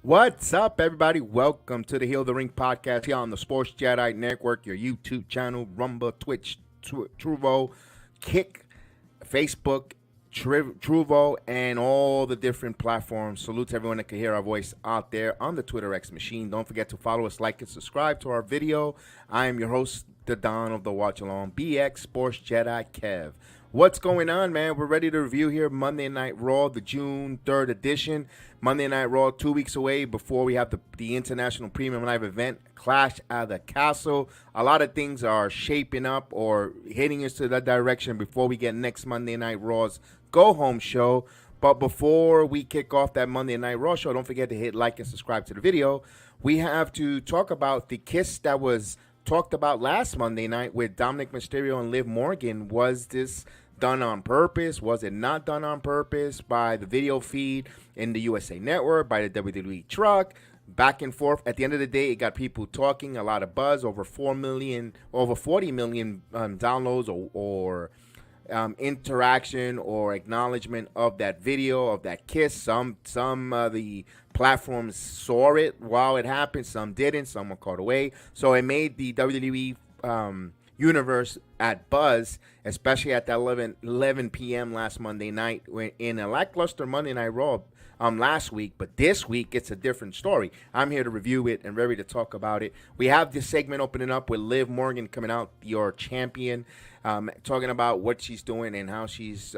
What's up, everybody? Welcome to the Heal the Ring podcast here on the Sports Jedi Network, your YouTube channel, Rumble, Twitch, Truvo, Kick, Facebook, Truvo, and all the different platforms. Salute to everyone that can hear our voice out there on the Twitter X machine. Don't forget to follow us, like, and subscribe to our video. I am your host, the Don of the Watch Along, BX Sports Jedi Kev. What's going on, man? We're ready to review here Monday Night Raw, the June 3rd edition. Monday Night Raw, 2 weeks away before we have the International Premium Live event, Clash at the Castle. A lot of things are shaping up or hitting us to that direction before we get next Monday Night Raw's go-home show. But before we kick off that Monday Night Raw show, don't forget to hit like and subscribe to the video. We have to talk about the kiss that was talked about last Monday night with Dominik Mysterio and Liv Morgan. Was this done on purpose? Was it not done on purpose? By the video feed in the USA Network, by the WWE truck, back and forth. At the end of the day, it got people talking, a lot of buzz, over 40 million downloads or interaction or acknowledgement of that video, of that kiss. Some of the platforms saw it while it happened, some didn't, some were caught away. So it made the WWE universe at buzz, especially at that 11 p.m. last Monday night, when in a lackluster Monday Night Raw last week. But this week, it's a different story. I'm here to review it and ready to talk about it. We have this segment opening up with Liv Morgan coming out, your champion, talking about what she's doing and how she's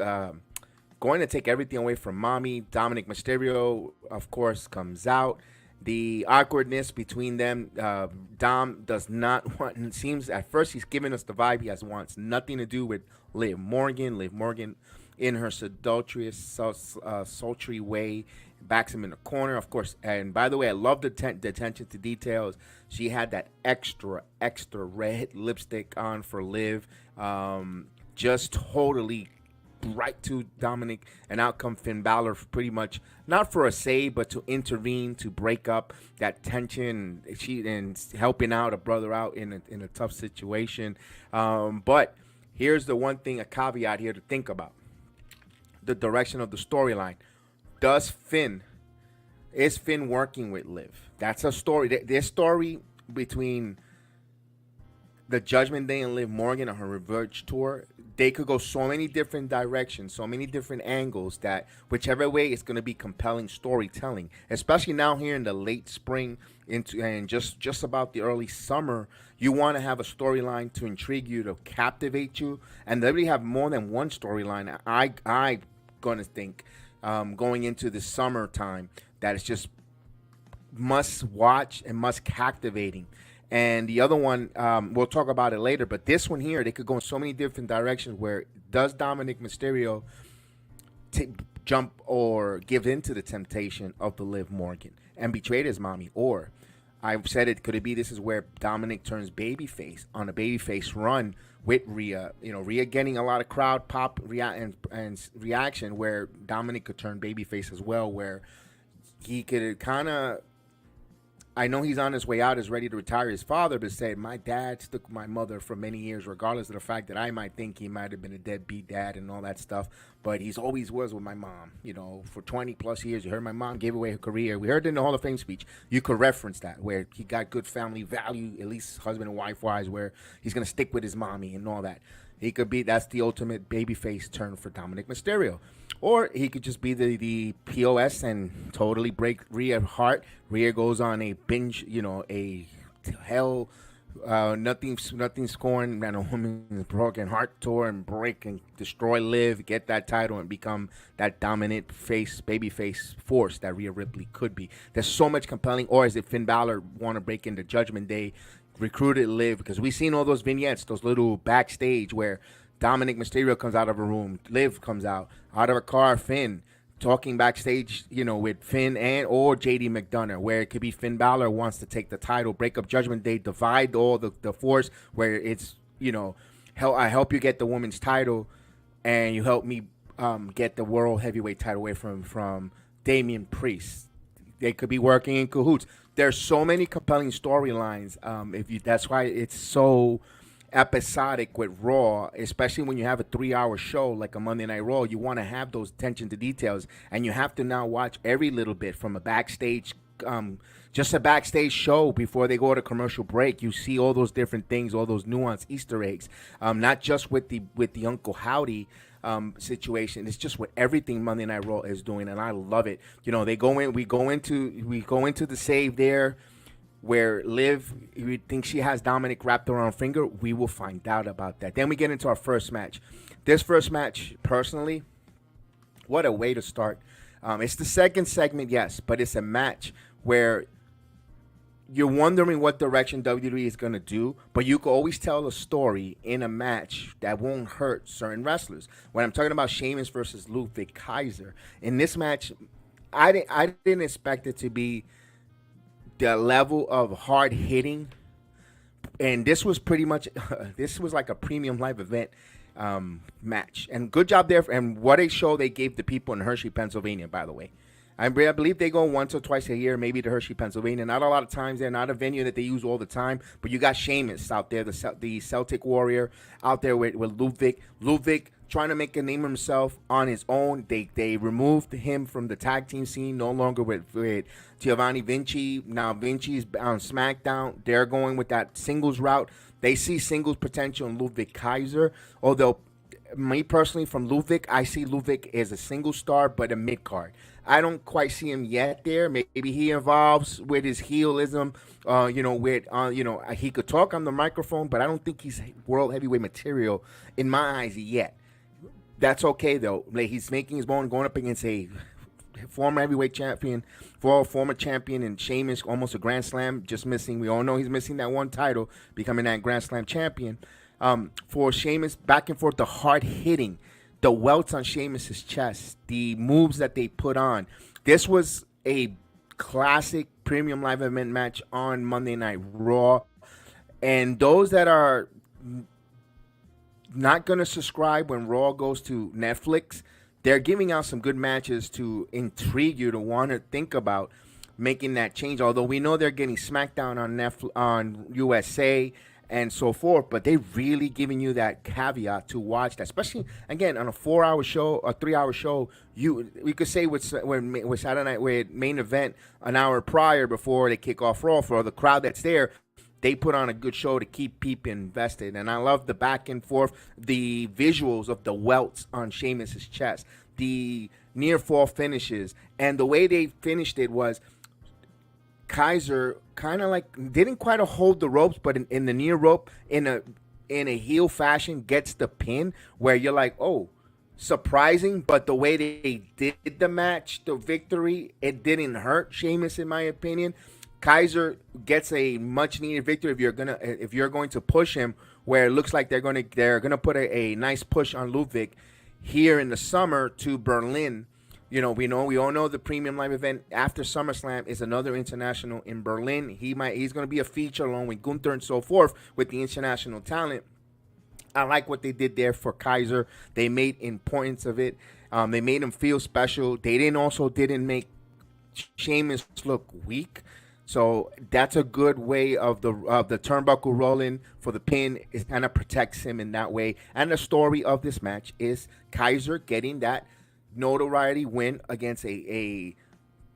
going to take everything away from mommy. Dominik Mysterio, of course, comes out. The awkwardness between them, Dom does not want, and it seems at first he's giving us the vibe he wants nothing to do with Liv Morgan. Liv Morgan, in her seductrous, sultry way, backs him in the corner, of course. And by the way, I love the attention to details. She had that extra red lipstick on for Liv. Just totally right to Dominik, and out come Finn Bálor, pretty much not for a save, but to intervene, to break up that tension. And helping out a brother out in a tough situation. But here's the one thing, a caveat here to think about: the direction of the storyline. Is Finn working with Liv? That's a story. This story between the Judgment Day and Liv Morgan on her Revenge tour, they could go so many different directions, so many different angles, that whichever way it's going to be compelling storytelling, especially now here in the late spring and just about the early summer. You want to have a storyline to intrigue you, to captivate you, and they really have more than one storyline. I going to think going into the summertime that it's just must watch and must captivating. And the other one, we'll talk about it later, but this one here, they could go in so many different directions. Where does Dominik Mysterio jump or give into the temptation of the Liv Morgan and betray his mommy? Or I've said it, could it be this is where Dominik turns babyface on a babyface run with Rhea? You know, Rhea getting a lot of crowd pop and reaction, where Dominik could turn babyface as well, where he could kind of, I know he's on his way out, is ready to retire his father, but said, my dad stuck with my mother for many years, regardless of the fact that I might think he might have been a deadbeat dad and all that stuff. But he's always was with my mom, you know, for 20 plus years. You heard my mom gave away her career. We heard it in the Hall of Fame speech. You could reference that, where he got good family value, at least husband and wife wise, where he's going to stick with his mommy and all that. He could be, that's the ultimate babyface turn for Dominik Mysterio. Or he could just be the POS and totally break Rhea's heart. Rhea goes on a binge, you know, a hell, nothing scoring, and a woman's broken heart tour, and break and destroy Liv, get that title, and become that dominant babyface force that Rhea Ripley could be. There's so much compelling. Or is it Finn Bálor want to break into Judgment Day, recruited Liv? Because we've seen all those vignettes, those little backstage where Dominik Mysterio comes out of a room, Liv comes out of a car, Finn talking backstage, you know, with Finn and or JD McDonough, where it could be Finn Bálor wants to take the title, break up Judgment Day, divide all the force, where it's, you know, I help you get the women's title, and you help me get the world heavyweight title away from Damian Priest. They could be working in cahoots. There's so many compelling storylines. That's why it's so episodic with Raw, especially when you have a 3-hour show like a Monday Night Raw. You want to have those attention to details, and you have to now watch every little bit from a backstage just a backstage show before they go to commercial break. You see all those different things, all those nuanced Easter eggs, not just with the Uncle Howdy situation. It's just what everything Monday Night Raw is doing, and I love it. You know, we go into the save there where Liv, we think she has Dominik wrapped around her finger. We will find out about that. Then we get into our first match. This first match, personally, what a way to start. It's the second segment, yes, but it's a match where you're wondering what direction WWE is going to do, but you can always tell a story in a match that won't hurt certain wrestlers. When I'm talking about Sheamus versus Ludwig Kaiser, in this match, I didn't expect it to be the level of hard hitting, and this was pretty much this was like a premium live event match. And good job there. And what a show they gave the people in Hershey, Pennsylvania, by the way. I believe they go once or twice a year, maybe to Hershey, Pennsylvania. Not a lot of times. They're not a venue that they use all the time. But you got Sheamus out there, the Celtic Warrior, out there with Ludwig. Ludwig trying to make a name of himself on his own. They removed him from the tag team scene, no longer with Giovanni Vinci. Now Vinci's on SmackDown. They're going with that singles route. They see singles potential in Ludwig Kaiser. Although, me personally, from Ludwig, I see Ludwig as a single star, but a mid-card. I don't quite see him yet there. Maybe he evolves with his heelism. He could talk on the microphone, but I don't think he's world heavyweight material in my eyes yet. That's okay, though. Like, he's making his bone, going up against a former heavyweight champion, former champion, and Sheamus, almost a Grand Slam, just missing. We all know he's missing that one title, becoming that Grand Slam champion. For Sheamus, back and forth, the hard hitting, the welts on Sheamus's chest, the moves that they put on. This was a classic premium live event match on Monday Night Raw. And those that are not going to subscribe when Raw goes to Netflix, they're giving out some good matches to intrigue you to want to think about making that change. Although we know they're getting SmackDown on Netflix, on USA, and so forth, but they're really giving you that caveat to watch that, especially again on a 4-hour show, a 3-hour show. We could say with Saturday Night with main event an hour prior before they kick off Raw, for the crowd that's there, they put on a good show to keep people invested. And I love the back and forth, the visuals of the welts on Sheamus's chest, the near fall finishes, and the way they finished it was Kaiser kind of like didn't quite hold the ropes, but in the near rope, in a heel fashion, gets the pin, where you're like, oh, surprising. But the way they did the match, the victory, it didn't hurt Sheamus, in my opinion. Kaiser gets a much needed victory if you're going to push him, where it looks like they're gonna put a nice push on Ludwig here in the summer to Berlin. We all know the premium live event after SummerSlam is another international in Berlin. He's going to be a feature along with Gunther and so forth with the international talent. I like what they did there for Kaiser. They made importance of it. They made him feel special. They didn't make Sheamus look weak. So that's a good way of the turnbuckle rolling for the pin. It kind of protects him in that way. And the story of this match is Kaiser getting that notoriety win against a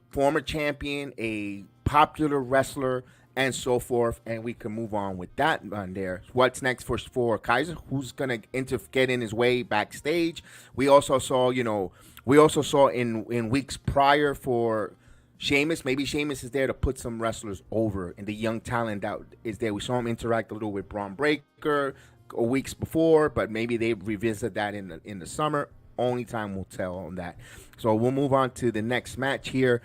former champion, a popular wrestler, and so forth. And we can move on with that on there. What's next for Kaiser? Who's gonna get in his way backstage? We also saw in weeks prior for Sheamus. Maybe Sheamus is there to put some wrestlers over, and the young talent that is there. We saw him interact a little with Bron Breakker weeks before, but maybe they revisit that in the summer. Only time will tell on that. So we'll move on to the next match here.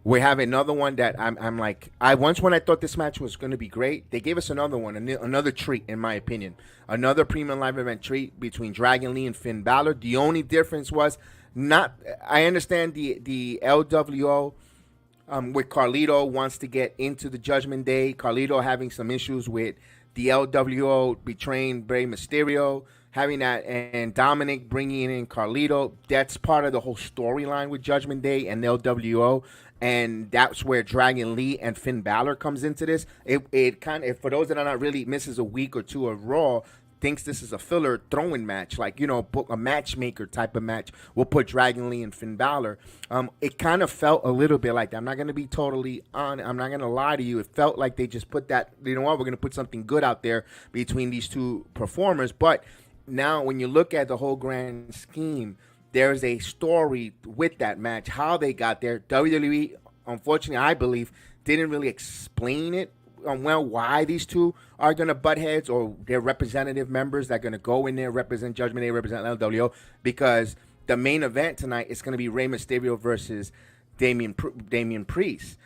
We have another one that I'm like, when I thought this match was going to be great, they gave us another one, another treat, in my opinion. Another premium live event treat between Dragon Lee and Finn Bálor. The only difference was I understand the LWO with Carlito wants to get into the Judgment Day. Carlito having some issues with the LWO betraying Rey Mysterio. Having that, and Dominik bringing in Carlito, that's part of the whole storyline with Judgment Day and LWO, and that's where Dragon Lee and Finn Bálor comes into this. It kind of, for those that are not really misses a week or two of Raw, thinks this is a filler throwing match, like, book a matchmaker type of match. We'll put Dragon Lee and Finn Balor. It kind of felt a little bit like that. I'm not going to be totally on. I'm not going to lie to you. It felt like they just put that, you know what, we're going to put something good out there between these two performers. But now when you look at the whole grand scheme, there's a story with that match, how they got there. WWE, unfortunately, I believe, didn't really explain it why these two are going to butt heads, or their representative members that are going to go in there, represent Judgment Day, represent LWO, because the main event tonight is going to be Rey Mysterio versus Damian Priest.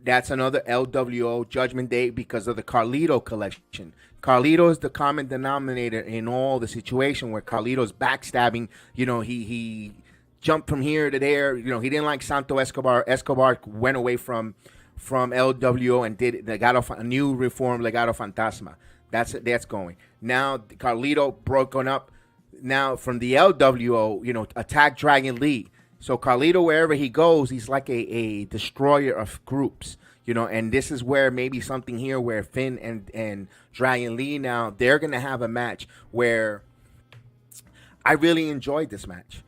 That's another LWO Judgment Day because of the Carlito collection. Carlito is the common denominator in all the situation where Carlito's backstabbing. He jumped from here to there. He didn't like Santo Escobar. Escobar went away from LWO and got off a new reform, Legado Fantasma. That's going. Now Carlito broken up now from the LWO, attack Dragon Lee. So Carlito, wherever he goes, he's like a destroyer of groups, and this is where maybe something here where Finn and Dragon Lee now, they're going to have a match where I really enjoyed this match.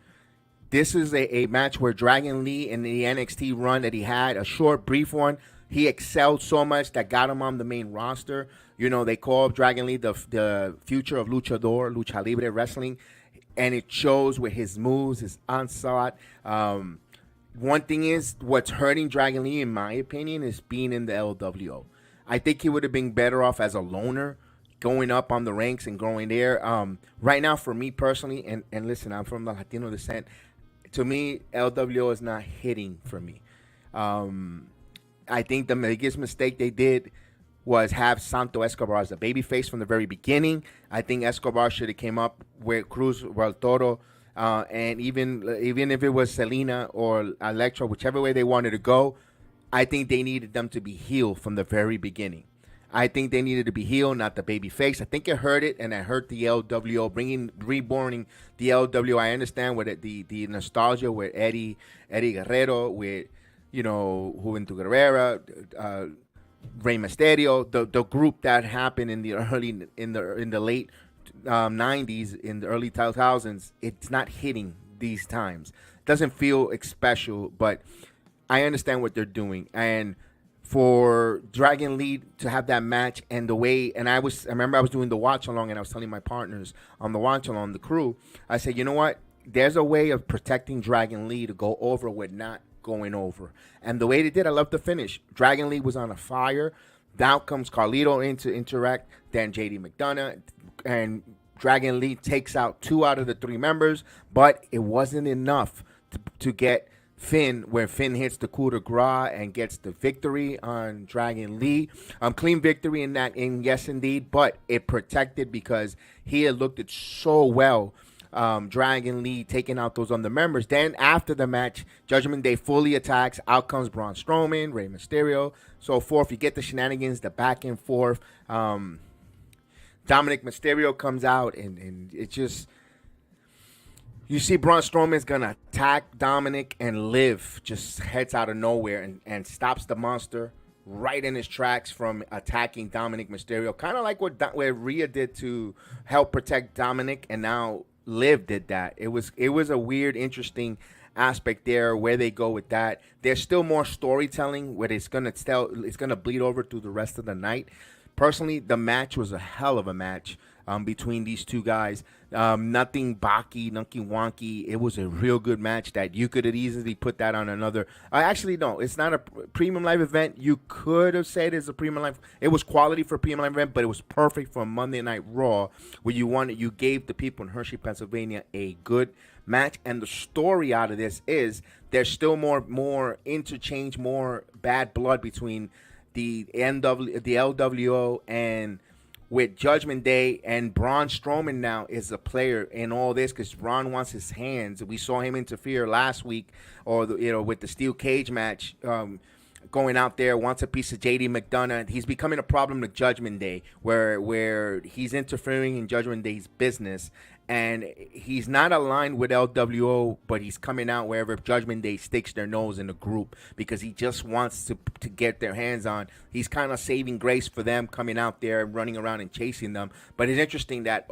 This is a match where Dragon Lee in the NXT run that he had, a short, brief one, he excelled so much that got him on the main roster. They call Dragon Lee the future of luchador, lucha libre wrestling, and it shows with his moves, his onslaught. One thing is, what's hurting Dragon Lee, in my opinion, is being in the LWO. I think he would have been better off as a loner, going up on the ranks and growing there. Right now, for me personally, and listen, I'm from the Latino descent. To me, LWO is not hitting for me. I think the biggest mistake they did was have Santo Escobar as a babyface from the very beginning. I think Escobar should have came up with Cruz del Toro, and even if it was Selena or Electra, whichever way they wanted to go, I think they needed them to be heel from the very beginning. I think they needed to be heel, not the baby face. I think it hurt it, and it hurt the LWO, reborning the LWO. I understand with the nostalgia with Eddie Guerrero, with Juventud Guerrera, Rey Mysterio, the group that happened in the late 90s, in the early 2000s. It's not hitting these times. Doesn't feel special, but I understand what they're doing. And for Dragon Lee to have that match and the way, and I remember I was doing the watch along, and I was telling my partners on the watch along, the crew, I said, you know what? There's a way of protecting Dragon Lee to go over with not going over. And the way they did, I love the finish. Dragon Lee was on a fire. Now comes Carlito in to interact, then JD McDonough, and Dragon Lee takes out 2 out of the 3 members, but it wasn't enough to get Finn, where Finn hits the coup de grace and gets the victory on Dragon Lee. Clean victory in that, yes indeed, but it protected because he had looked it so well. Dragon Lee taking out those other members. Then after the match, Judgment Day fully attacks. Out comes Braun Strowman, Rey Mysterio, so forth. You get the shenanigans, the back and forth. Dominik Mysterio comes out, and it just, you see Braun Strowman's going to attack Dominik, and Liv just heads out of nowhere and stops the monster right in his tracks from attacking Dominik Mysterio. Kind of like what Rhea did to help protect Dominik, and now Liv did that. It was a weird, interesting aspect there where they go with that. There's still more storytelling where it's gonna bleed over through the rest of the night. Personally, the match was a hell of a match between these two guys. Nothing balky, nothing wonky. It was a real good match that you could have easily put that on another. Actually, no, it's not a premium live event. You could have said it's a premium live. It was quality for a premium live event, but it was perfect for Monday Night Raw, where you gave the people in Hershey, Pennsylvania, a good match. And the story out of this is there's still more interchange, more bad blood between the LWO and with Judgment Day, and Braun Strowman now is a player in all this because Braun wants his hands. We saw him interfere last week, with the steel cage match, going out there, wants a piece of JD McDonough. He's becoming a problem to Judgment Day, where he's interfering in Judgment Day's business, and he's not aligned with LWO, but he's coming out wherever Judgment Day sticks their nose in the group because he just wants to get their hands on. He's kind of saving grace for them coming out there, running around and chasing them. But it's interesting that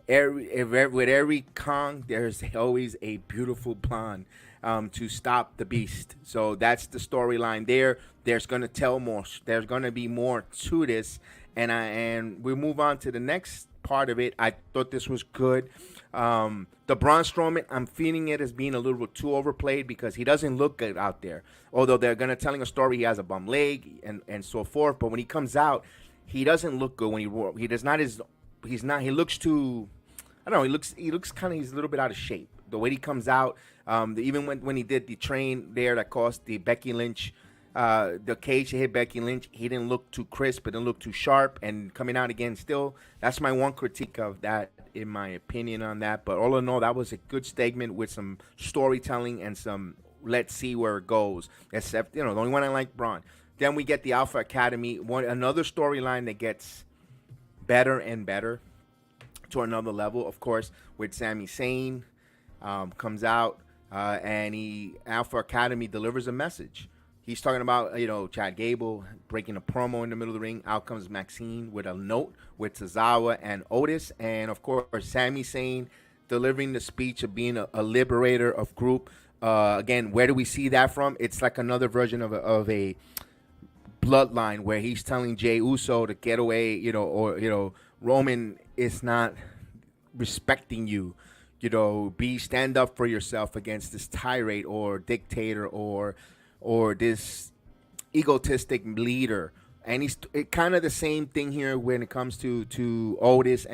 with every Kong, there's always a beautiful blonde to stop the beast. So that's the storyline there. There's going to tell more. There's going to be more to this, and we move on to the next part of it. I thought this was good. The Braun Strowman, I'm feeling it as being a little too overplayed because he doesn't look good out there. Although they're gonna telling a story, he has a bum leg and so forth. But when he comes out, he doesn't look good. When he does not he looks too. I don't know. He looks kind of. He's a little bit out of shape. The way he comes out, even when he did the train there that cost the Becky Lynch. The cage to hit Becky Lynch, he didn't look too crisp, but didn't look too sharp, and coming out again still, that's my one critique of that, in my opinion, on that. But all in all, that was a good segment with some storytelling and some let's see where it goes. Except, the only one I like, Braun. Then we get the Alpha Academy, another storyline that gets better and better to another level, of course, with Sami Zayn comes out, and Alpha Academy delivers a message. He's talking about, Chad Gable breaking a promo in the middle of the ring. Out comes Maxine with a note with Tozawa and Otis. And, of course, Sami Zayn delivering the speech of being a liberator of group. Again, where do we see that from? It's like another version of a bloodline where he's telling Jey Uso to get away, Roman is not respecting you. Stand up for yourself against this tirade or dictator or this egotistic leader. And he's kind of the same thing here when it comes to Otis,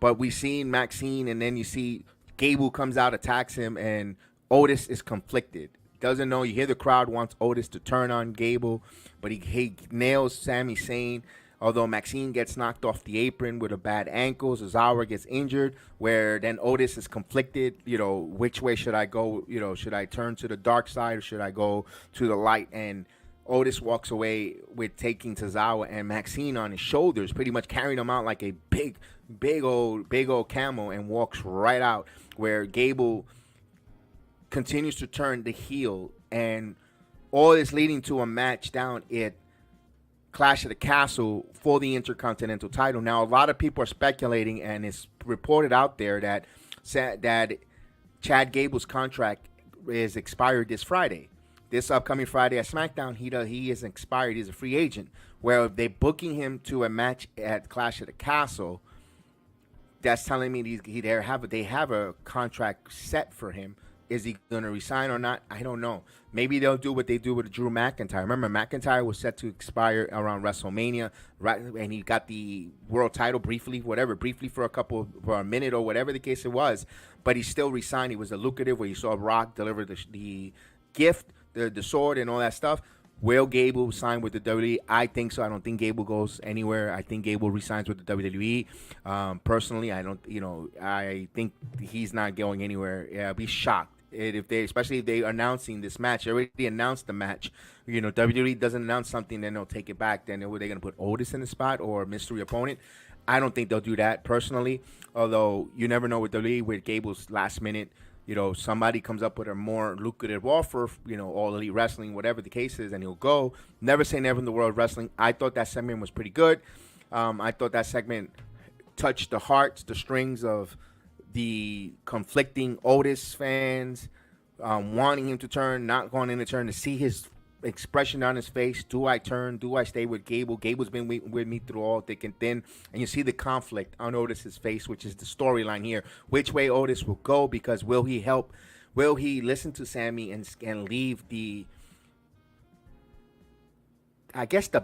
but we seen Maxine, and then you see Gable comes out, attacks him, and Otis is conflicted. Doesn't know. You hear the crowd wants Otis to turn on Gable, but he nails Sami Zayn. Although Maxine gets knocked off the apron with a bad ankle, Tozawa gets injured, where then Otis is conflicted, which way should I go? Should I turn to the dark side or should I go to the light? And Otis walks away with taking Tozawa and Maxine on his shoulders, pretty much carrying him out like a big old camel, and walks right out, where Gable continues to turn the heel, and all is leading to a match down at Clash of the Castle for the Intercontinental title. Now, a lot of people are speculating, and it's reported out there that Chad Gable's contract is expired this Friday. This upcoming Friday at SmackDown, he is expired. He's a free agent. Where they're booking him to a match at Clash of the Castle, that's telling me they have a contract set for him. Is he going to resign or not? I don't know. Maybe they'll do what they do with Drew McIntyre. Remember, McIntyre was set to expire around WrestleMania, right? And he got the world title briefly for a minute or whatever the case it was. But he still resigned. He was a lucrative where you saw Rock deliver the gift, the sword, and all that stuff. Will Gable sign with the WWE? I think so. I don't think Gable goes anywhere. I think Gable resigns with the WWE. Personally, I think he's not going anywhere. Yeah, I'd be shocked especially if they're announcing this match. They already announced the match. WWE doesn't announce something, then they'll take it back. Then were they going to put Otis in the spot or mystery opponent? I don't think they'll do that personally. Although you never know with WWE, with Gable's last minute. Somebody comes up with a more lucrative offer, All Elite Wrestling, whatever the case is, and he'll go. Never say never in the world of wrestling. I thought that segment was pretty good. I thought that segment touched the hearts, the strings of the conflicting Otis fans, wanting him to turn, not wanting to turn, to see his expression on his face. Do I turn? Do I stay with Gable? Gable's been with me through all thick and thin. And you see the conflict on Otis's face, which is the storyline here. Which way Otis will go, because will he help? Will he listen to Sami and leave the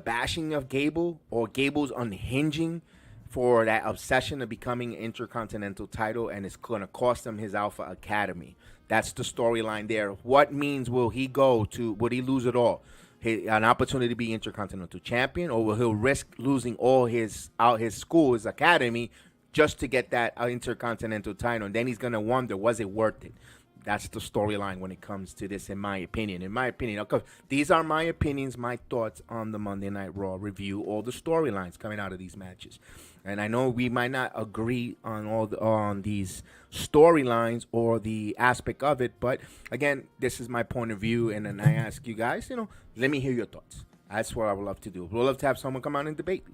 bashing of Gable, or Gable's unhinging for that obsession of becoming an Intercontinental title, and it's going to cost him his Alpha Academy? That's the storyline there. What means will he go to? Would he lose it all? An opportunity to be Intercontinental Champion, or will he risk losing all his school, his academy, just to get that Intercontinental title? And then he's going to wonder, was it worth it? That's the storyline when it comes to this, in my opinion. In my opinion, okay, these are my opinions, my thoughts on the Monday Night Raw review, all the storylines coming out of these matches. And I know we might not agree on on these storylines or the aspect of it, but again, this is my point of view, and then I ask you guys, let me hear your thoughts. That's what I would love to do. We'd love to have someone come out and debate.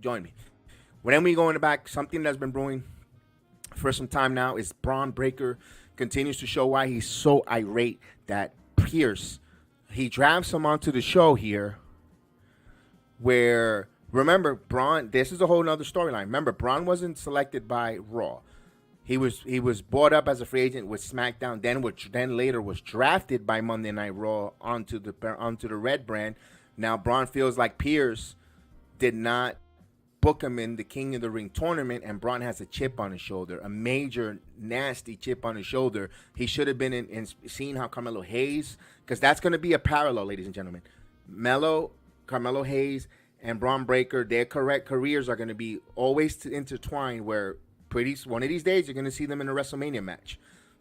Join me. When then we go in the back, something that's been brewing for some time now is Bron Breakker continues to show why he's so irate that Pierce, he drafts him onto the show here where, remember, Bron, this is a whole nother storyline. Remember, Bron wasn't selected by Raw. He was brought up as a free agent with SmackDown, then later was drafted by Monday Night Raw onto the Red brand. Now Bron feels like Pierce did not book him in the King of the Ring tournament, and Bron has a chip on his shoulder, a major, nasty chip on his shoulder. He should have been in seeing how Carmelo Hayes, because that's going to be a parallel, ladies and gentlemen. Carmelo Hayes, and Bron Breakker, their correct careers are going to be always intertwined, where one of these days you're going to see them in a WrestleMania match.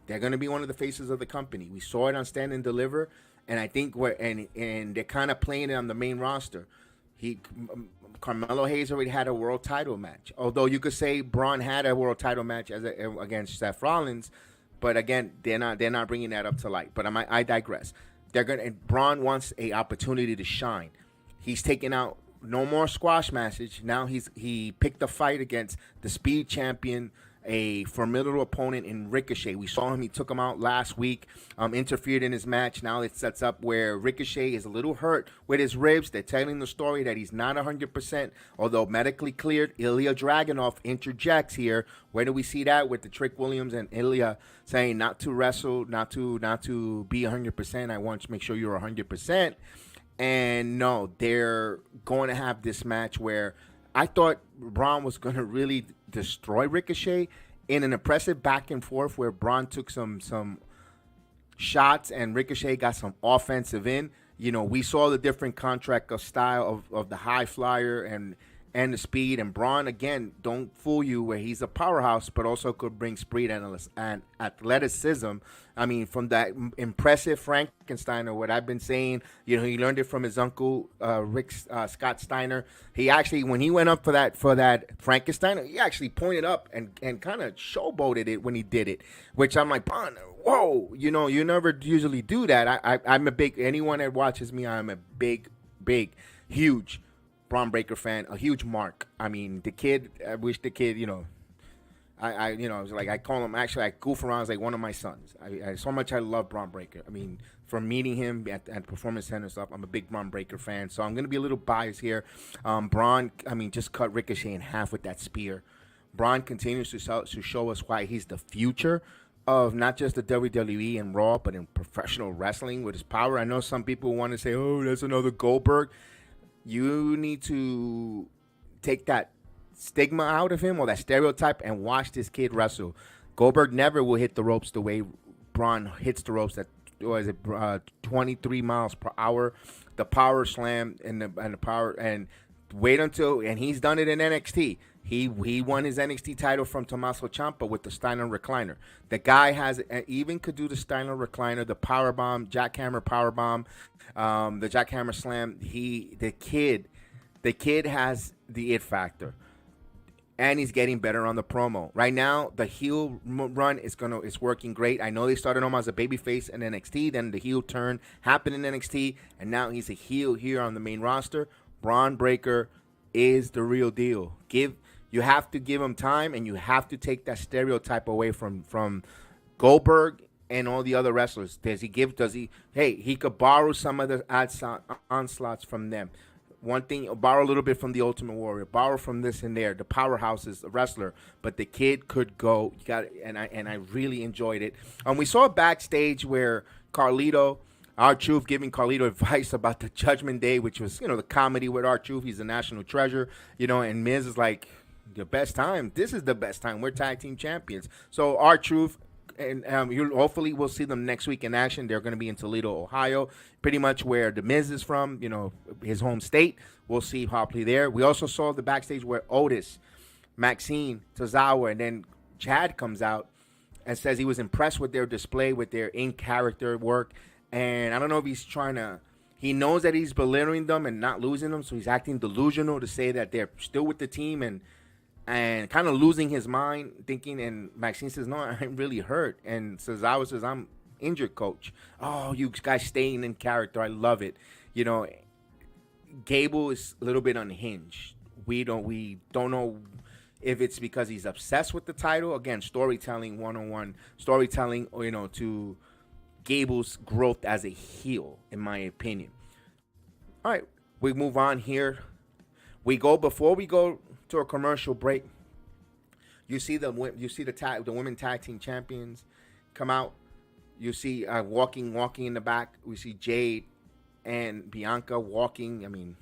They're going to be one of the faces of the company. We saw it on Stand and Deliver, and I think and they're kind of playing it on the main roster. Carmelo Hayes already had a world title match. Although you could say Bron had a world title match against Seth Rollins, but again, they're not bringing that up to light. But I digress. Bron wants a opportunity to shine. He's taking out no more squash matches. Now he picked a fight against the Speed champion, a formidable opponent in Ricochet. We saw him. He took him out last week, interfered in his match. Now it sets up where Ricochet is a little hurt with his ribs. They're telling the story that he's not 100%, although medically cleared. Ilya Dragunov interjects here. Where do we see that? With the Trick Williams and Ilya saying not to wrestle, not to be 100%. I want to make sure you're 100%. And no, they're going to have this match where I thought Bron was going to really destroy Ricochet in an impressive back and forth where Bron took some shots and Ricochet got some offensive in. We saw the different contract of style of the high flyer and the speed. And Bron, again, don't fool you, where he's a powerhouse, but also could bring speed and athleticism. I mean, from that impressive Frankensteiner, what I've been saying, he learned it from his uncle, Rick Scott Steiner. He actually, when he went up for that Frankensteiner, he actually pointed up and kind of showboated it when he did it, which I'm like, Bron, whoa, you never usually do that. I'm anyone that watches me, I'm a big, huge Bron Breakker fan, a huge mark. I mean, the kid, I wish the kid, I call him, actually, I goof around as like one of my sons. I so much I love Bron Breakker. I mean, from meeting him at Performance Center stuff, I'm a big Bron Breakker fan. So I'm going to be a little biased here. Bron, just cut Ricochet in half with that spear. Bron continues to show us why he's the future of not just the WWE and Raw, but in professional wrestling with his power. I know some people want to say, oh, that's another Goldberg. You need to take that stigma out of him or that stereotype and watch this kid wrestle. Goldberg never will hit the ropes the way Bron hits the ropes at 23 miles per hour. The power slam and the power, and wait until, and he's done it in NXT. He won his NXT title from Tommaso Ciampa with the Steiner recliner. The guy even could do the Steiner recliner, the power bomb, jackhammer power bomb, the jackhammer slam. The kid has the it factor, and he's getting better on the promo. Right now, the heel run is working great. I know they started him as a babyface in NXT, then the heel turn happened in NXT, and now he's a heel here on the main roster. Bron Breakker is the real deal. You have to give him time, and you have to take that stereotype away from Goldberg and all the other wrestlers. He could borrow some of the onslaughts from them. One thing, borrow a little bit from the Ultimate Warrior, borrow from this and there. The powerhouse is the wrestler, but the kid could go. And I really enjoyed it. We saw backstage where Carlito, R-Truth, giving Carlito advice about the Judgment Day, which was, the comedy with R-Truth. He's a national treasure, and Miz is like, the best time. This is the best time. We're tag team champions. So R-Truth, and hopefully we'll see them next week in action. They're going to be in Toledo, Ohio, pretty much where the Miz is from, his home state. We'll see Hopley there. We also saw the backstage where Otis, Maxine, Tozawa, and then Chad comes out. and says he was impressed with their display, with their in-character work. And I don't know if he's trying to, he knows that he's belittling them and not losing them, so he's acting delusional to say that they're still with the team and kind of losing his mind, thinking. And Maxine says, no, I'm really hurt. And Cesaro says, I'm injured, coach. Oh, you guys staying in character. I love it. You know, Gable is a little bit unhinged. We don't know if it's because he's obsessed with the title. Again, storytelling, one-on-one storytelling, or, you know, to Gable's growth as a heel, in my opinion. All right, we move on here. Before we go to a commercial break. You see the women tag team champions come out. You see walking in the back. We see Jade and Bianca walking. I mean,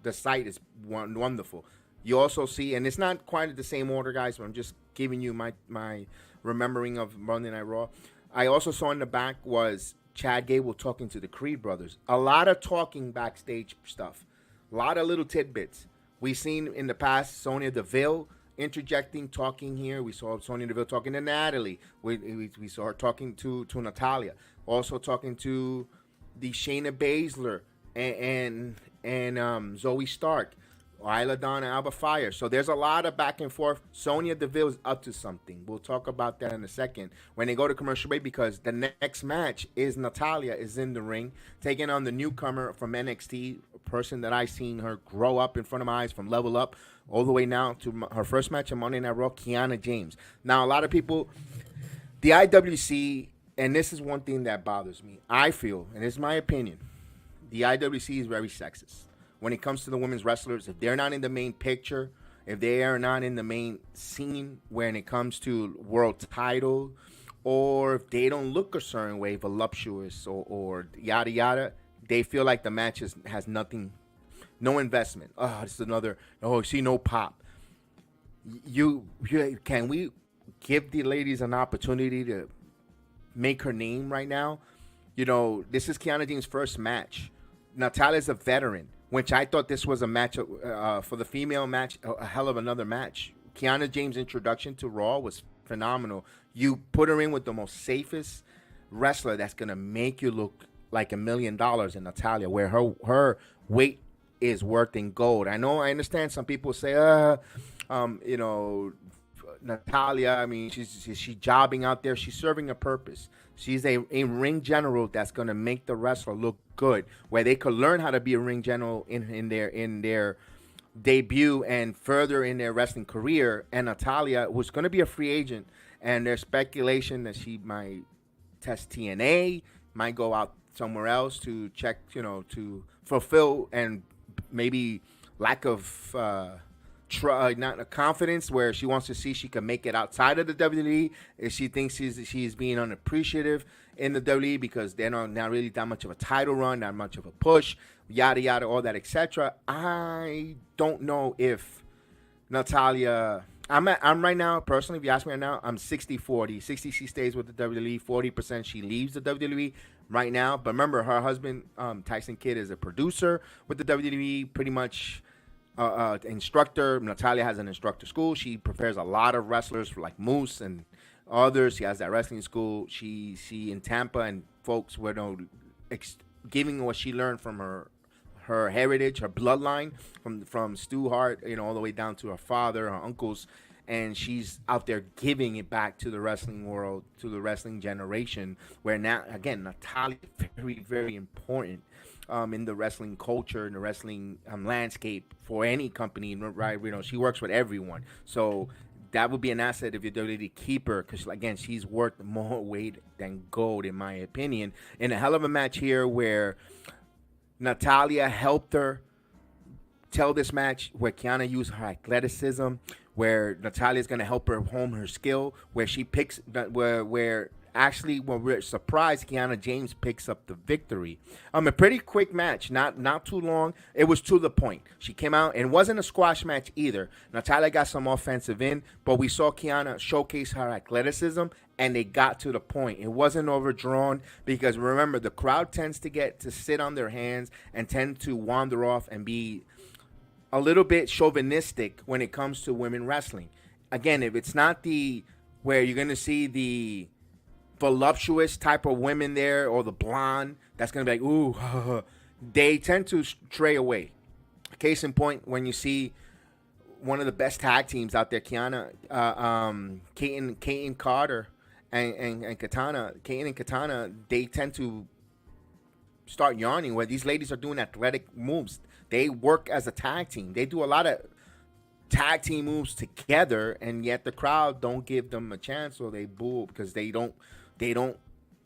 the sight is wonderful. You also see, and it's not quite the same order, guys, but I'm just giving you my remembering of Monday Night Raw. I also saw in the back was Chad Gable talking to the Creed brothers. A lot of talking backstage stuff. A lot of little tidbits. We've seen in the past Sonya Deville interjecting, talking here. We saw Sonya Deville talking to Natalie. We saw her talking to Natalya. Also talking to the Shayna Baszler and Zoe Stark, Isla Dawn and Alba Fire. So there's a lot of back and forth. Sonya Deville is up to something. We'll talk about that in a second when they go to commercial break, because the next match is Natalya is in the ring taking on the newcomer from NXT, a person that I seen her grow up in front of my eyes from Level Up all the way now to her first match on Monday Night Raw, Kiana James. Now, a lot of people, the IWC, and this is one thing that bothers me, I feel, and it's my opinion, the IWC is very sexist. When it comes to the women's wrestlers, if they're not in the main picture, if they are not in the main scene when it comes to world title, or if they don't look a certain way, voluptuous or yada yada, they feel like the match has nothing, no investment. Oh, it's another. Oh, see, no pop. Can we give the ladies an opportunity to make her name right now? You know, this is Kiana James' first match. Natalya's a veteran, which I thought this was a match for the female match, a hell of another match. Kiana James' introduction to Raw was phenomenal. You put her in with the most safest wrestler that's going to make you look like $1 million in Natalya, where her weight is worth in gold. I understand some people say, you know, Natalya, I mean, she's jobbing out there. She's serving a purpose. She's a ring general that's going to make the wrestler look good, where they could learn how to be a ring general in their debut and further in their wrestling career. And Natalya was going to be a free agent, and there's speculation that she might test TNA, might go out somewhere else to check, you know, to fulfill and maybe lack of not a confidence, where she wants to see she can make it outside of the WWE. If she thinks she's being unappreciative in the WWE because they're not really that much of a title run, not much of a push, yada yada, all that, etc. I don't know if Natalya. I'm right now, personally, if you ask me right now, I'm 60-40. 60 she stays with the WWE, 40% she leaves the WWE right now. But remember, her husband, Tyson Kidd, is a producer with the WWE, pretty much instructor. Natalya has an instructor school. She prepares a lot of wrestlers for like Moose and others. She has that wrestling school. She in Tampa, and folks were giving what she learned from her heritage, her bloodline, from Stu Hart, you know, all the way down to her father, her uncles, and she's out there giving it back to the wrestling world, to the wrestling generation, where now, again, Natalya is very, very important in the wrestling culture, in the wrestling landscape for any company, right? You know, she works with everyone, so that would be an asset if you're able to keep her, because again, she's worth more weight than gold, in my opinion. In a hell of a match here, where Natalya helped her tell this match, where Kiana used her athleticism, where Natalya's going to help her hone her skill, where she picks, where actually, when we're surprised, Kiana James picks up the victory. A pretty quick match, not too long. It was to the point. She came out, and it wasn't a squash match either. Natalya got some offensive in, but we saw Kiana showcase her athleticism, and they got to the point. It wasn't overdrawn, because remember, the crowd tends to sit on their hands and tend to wander off and be a little bit chauvinistic when it comes to women wrestling. Again, if it's not the where you're gonna see the voluptuous type of women there, or the blonde that's gonna be like, ooh, they tend to stray away. Case in point, when you see one of the best tag teams out there, Kiana, Kate Carter, and Katana, Kate and Katana, they tend to start yawning where these ladies are doing athletic moves. They work as a tag team. They do a lot of tag team moves together, and yet the crowd don't give them a chance, or they boo because they don't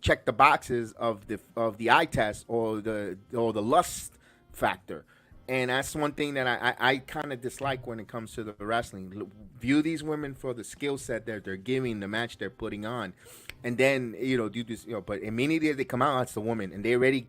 check the boxes of the eye test or the lust factor. And that's one thing that I kind of dislike when it comes to the wrestling. View these women for the skill set that they're giving, the match they're putting on, and then do this. But immediately they come out, it's the woman, and they already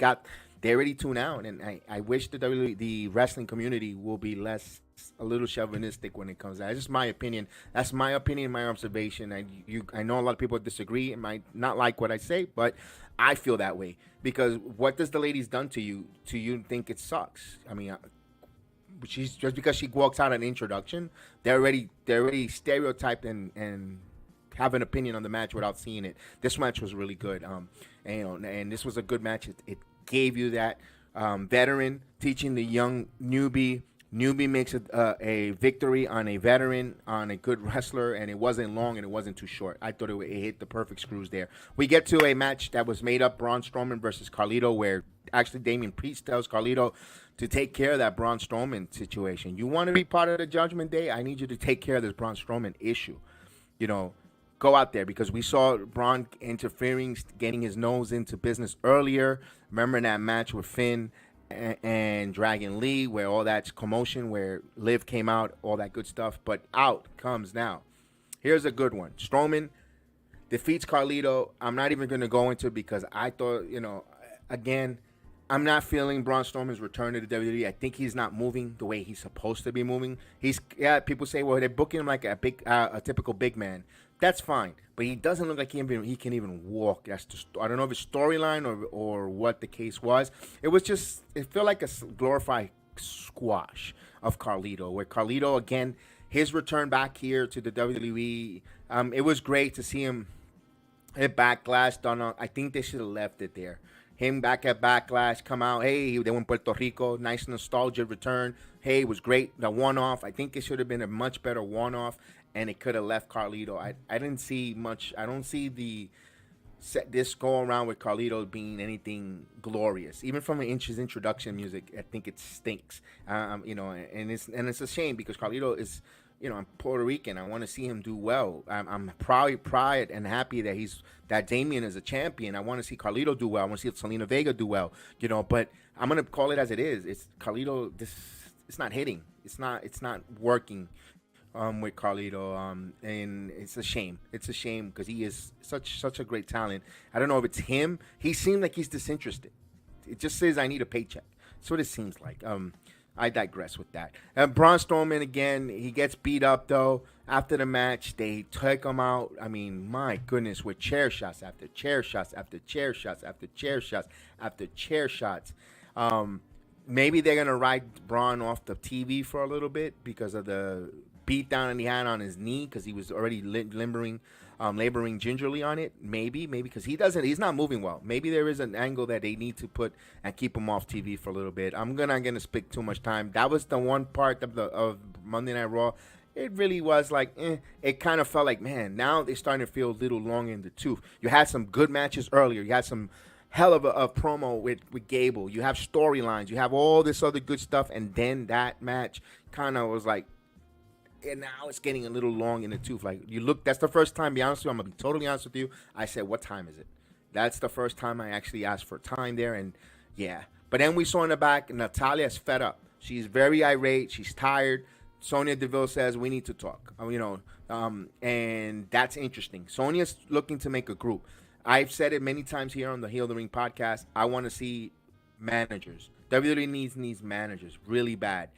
tuned out. And I wish the wrestling community will be a little chauvinistic when it comes to that. That's just my opinion. That's my opinion, my observation. I know a lot of people disagree and might not like what I say, but I feel that way. Because what does the lady's done to you think it sucks? I mean, she's just because she walks out an introduction, they're already stereotyped and have an opinion on the match without seeing it. This match was really good, and this was a good match. It gave you that veteran teaching the young newbie. Newbie makes a victory on a veteran, on a good wrestler, and it wasn't long and it wasn't too short. I thought it hit the perfect screws there. We get to a match that was made up, Braun Strowman versus Carlito, where actually Damian Priest tells Carlito to take care of that Braun Strowman situation. You want to be part of the Judgment Day? I need you to take care of this Braun Strowman issue. Go out there, because we saw Braun interfering, getting his nose into business earlier. Remember that match with Finn and Dragon Lee, where all that commotion, where Liv came out, all that good stuff. But out comes now. Here's a good one. Strowman defeats Carlito. I'm not even going to go into it because I thought, again, I'm not feeling Braun Strowman's return to the WWE. I think he's not moving the way he's supposed to be moving. People say, well, they're booking him like a typical big man. That's fine, but he doesn't look like he can even walk. I don't know if it's storyline or what the case was. It felt like a glorified squash of Carlito, where Carlito, again, his return back here to the WWE, it was great to see him at Backlash. I think they should have left it there. Him back at Backlash, come out, hey, they went Puerto Rico, nice nostalgia return. Hey, it was great. The one-off, I think it should have been a much better one-off, and it could have left Carlito. I didn't see much. I don't see this go around with Carlito being anything glorious. Even from his introduction music, I think it stinks. And it's a shame because Carlito is, I'm Puerto Rican. I want to see him do well. I'm proud and happy that Damian is a champion. I want to see Carlito do well. I want to see Selena Vega do well. But I'm gonna call it as it is. It's Carlito. It's not hitting. It's not working with Carlito. And it's a shame. It's a shame because he is such a great talent. I don't know if it's him. He seemed like he's disinterested. It just says I need a paycheck. That's what it seems like. I digress with that. Braun Strowman, again, he gets beat up, though. After the match, they take him out. I mean, my goodness, with chair shots after chair shots after chair shots after chair shots after chair shots. Maybe they're going to ride Braun off the TV for a little bit because of the beat down that he had on his knee, because he was already laboring gingerly on it. Maybe because he's not moving well. Maybe there is an angle that they need to put and keep him off TV for a little bit. I'm not gonna speak too much time. That was the one part of Monday Night Raw. It really was like, it kind of felt like, man, now they're starting to feel a little long in the tooth. You had some good matches earlier. You had some hell of a promo with Gable. You have storylines. You have all this other good stuff. And then that match kind of was like, and now it's getting a little long in the tooth. Like, that's the first time, be honest with you, I'm going to be totally honest with you. I said, what time is it? That's the first time I actually asked for time there. And yeah. But then we saw in the back, Natalya's fed up. She's very irate. She's tired. Sonya Deville says, we need to talk. And that's interesting. Sonya's looking to make a group. I've said it many times here on the Heal the Ring podcast. I want to see managers. WWE needs managers really bad.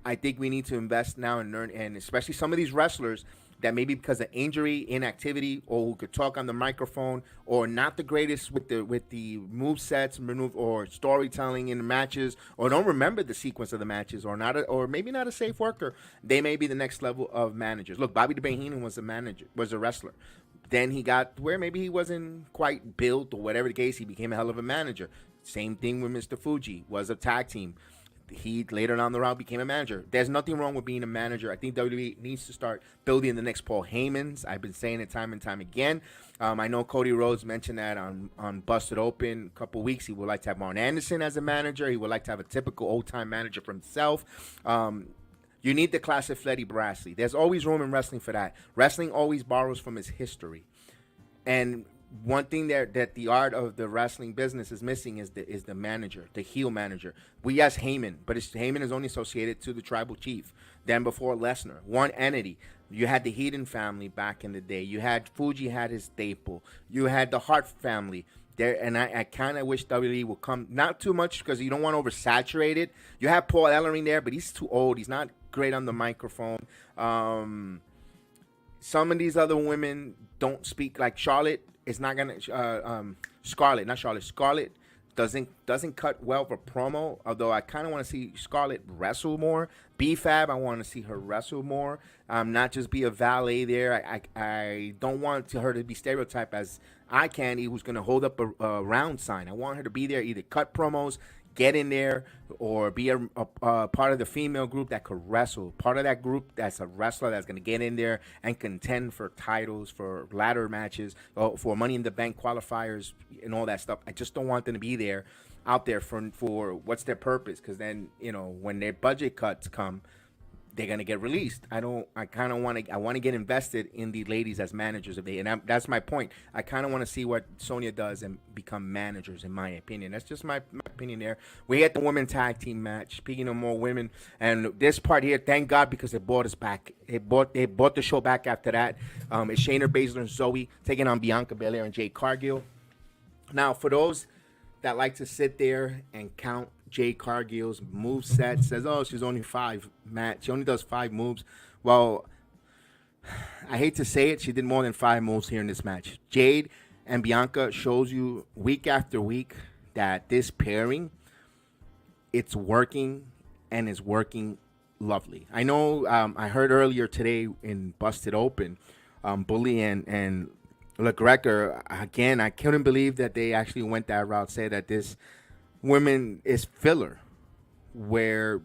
I think we need to invest now and learn, and especially some of these wrestlers that maybe because of injury, inactivity, or who could talk on the microphone, or not the greatest with the move sets, or storytelling in the matches, or don't remember the sequence of the matches, or maybe not a safe worker. They may be the next level of managers. Look, Bobby the Brain Heenan was a wrestler. Then he got where maybe he wasn't quite built or whatever the case. He became a hell of a manager. Same thing with Mr. Fuji. Was a tag team. He later on the route became a manager. There's nothing wrong with being a manager. I think WWE needs to start building the next Paul Heymans. I've been saying it time and time again. I know Cody Rhodes mentioned that on Busted Open a couple weeks. He would like to have Marn Anderson as a manager. He would like to have a typical old-time manager for himself. You need the class of Freddie Brashley. There's always room in wrestling for that. Wrestling always borrows from its history. And one thing that the art of the wrestling business is missing is the manager, the heel manager. Yes, Heyman, but Heyman is only associated to the tribal chief. Then before Lesnar, one entity. You had the Heaton family back in the day. You had Fuji had his staple. You had the Hart family there, and I kind of wish WWE would come, not too much because you don't want to oversaturate it. You have Paul Ellering there, but he's too old. He's not great on the microphone. Some of these other women don't speak like Charlotte. It's not gonna Scarlett, not Charlotte. Scarlett doesn't cut well for promo. Although I kind of want to see Scarlett wrestle more. B-Fab, I want to see her wrestle more. Not just be a valet there. I don't want her to be stereotyped as eye candy who's gonna hold up a round sign. I want her to be there, either cut promos, get in there, or be a part of the female group that could wrestle. Part of that group that's a wrestler that's going to get in there and contend for titles, for ladder matches, for Money in the Bank qualifiers and all that stuff. I just don't want them to be out there for what's their purpose, because then, when their budget cuts come, they're gonna get released. I want to get invested in the ladies as managers that's my point. I kind of want to see what Sonya does and become managers, in my opinion. That's just my opinion there. We had the women tag team match. Speaking of more women, and this part here, thank God, because they brought us back. They brought the show back after that. It's Shayna Baszler and Zoe taking on Bianca Belair and Jade Cargill. Now, for those that like to sit there and count Jade Cargill's move set, says, oh, she's only 5 match. She only does 5 moves. Well, I hate to say it, she did more than 5 moves here in this match. Jade and Bianca shows you week after week that this pairing, it's working, and it's working lovely. I know I heard earlier today in Busted Open, Bully and LaGreca, again, I couldn't believe that they actually went that route, say that this women is filler, where